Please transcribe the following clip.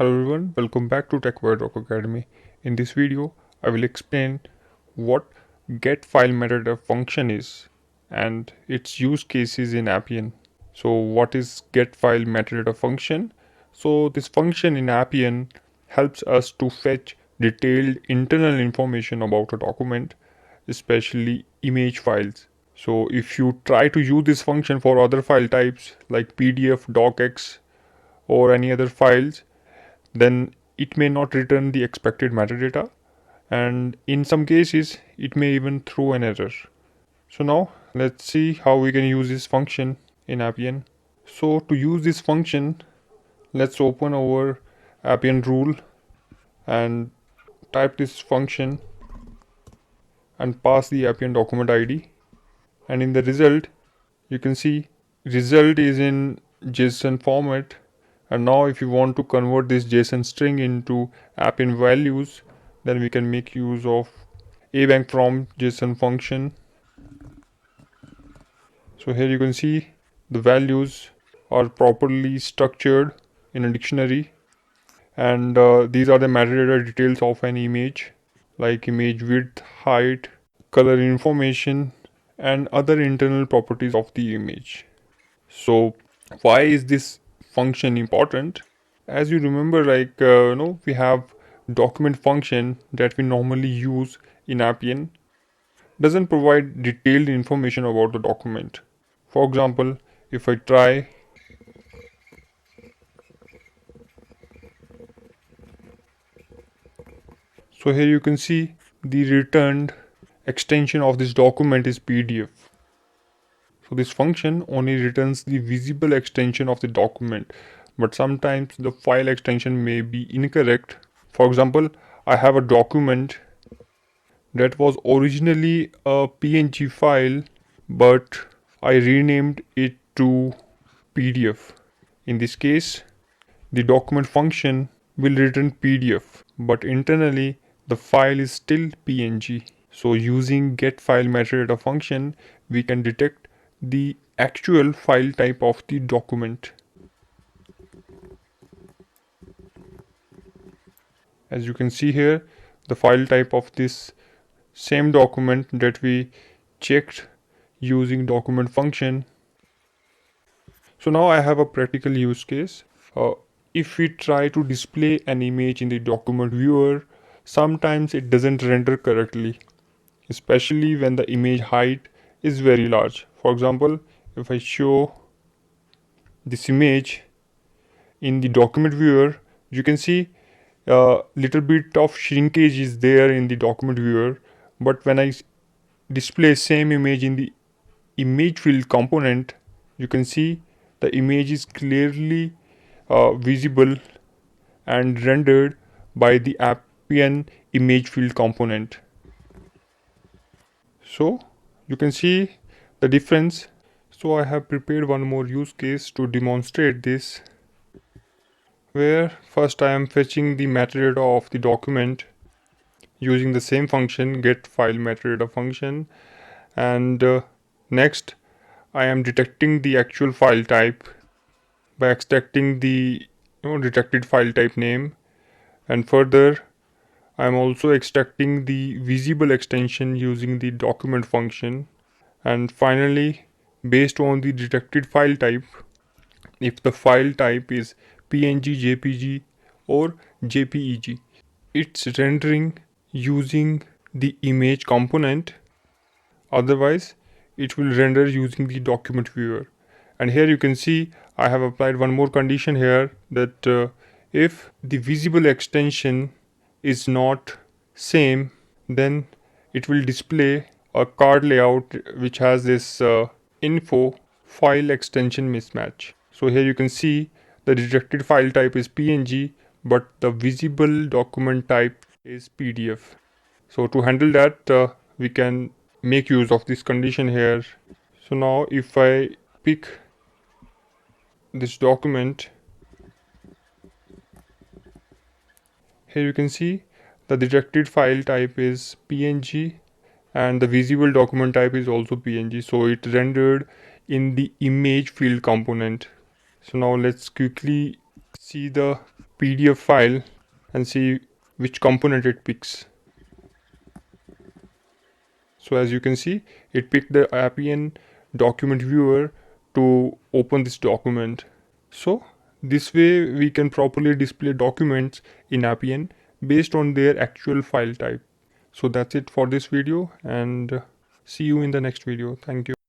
Hello everyone, welcome back to Widerock Academy. In this video, I will explain what getfileMetadata function is and its use cases in Appian. So what is getfileMetadata function? So this function in Appian helps us to fetch detailed internal information about a document, especially image files. So if you try to use this function for other file types like PDF, docx or any other files, then it may not return the expected metadata, and in some cases it may even throw an error. So now let's see how we can use this function in Appian. So to use this function, let's open our Appian rule and type this function and pass the Appian document ID, and in the result you can see result is in JSON format. And now if you want to convert this JSON string into Appian values, then we can make use of fromJson function. So here you can see the values are properly structured in a dictionary, and these are the metadata details of an image like image width, height, color information, and other internal properties of the image. So why is this function important? As you remember, we have document function that we normally use in Appian doesn't provide detailed information about the document. For example, if I try so here you can see the returned extension of this document is PDF. So this function only returns the visible extension of the document, but sometimes the file extension may be incorrect. For example, I have a document that was originally a PNG file, but I renamed it to PDF. In this case, the document function will return PDF, but internally the file is still PNG. So using getfileMetadata function, we can detect the actual file type of the document. As you can see here, the file type of this same document that we checked using document function. So now I have a practical use case. If we try to display an image in the document viewer, sometimes it doesn't render correctly, especially when the image height is very large. For example, if I show this image in the document viewer, you can see a little bit of shrinkage is there in the document viewer, but when I display same image in the image field component, you can see the image is clearly visible and rendered by the Appian image field component. So you can see the difference. So I have prepared one more use case to demonstrate this, where first I am fetching the metadata of the document using the same function getfileMetadata function, and next I am detecting the actual file type by extracting the detected file type name, and further I am also extracting the visible extension using the document function. And finally, based on the detected file type, if the file type is PNG, JPG or JPEG, it's rendering using the image component. Otherwise, it will render using the document viewer. And here you can see I have applied one more condition here, that if the visible extension is not same, then it will display a card layout which has this info file extension mismatch. So here you can see the detected file type is PNG, but the visible document type is PDF. So to handle that, we can make use of this condition here. So now if I pick this document, here you can see the detected file type is PNG and the visible document type is also PNG, so it rendered in the image field component. So now let's quickly see the PDF file and see which component it picks. So as you can see, it picked the Appian document viewer to open this document. So this way we can properly display documents in Appian based on their actual file type. So that's it for this video, and see you in the next video. Thank you.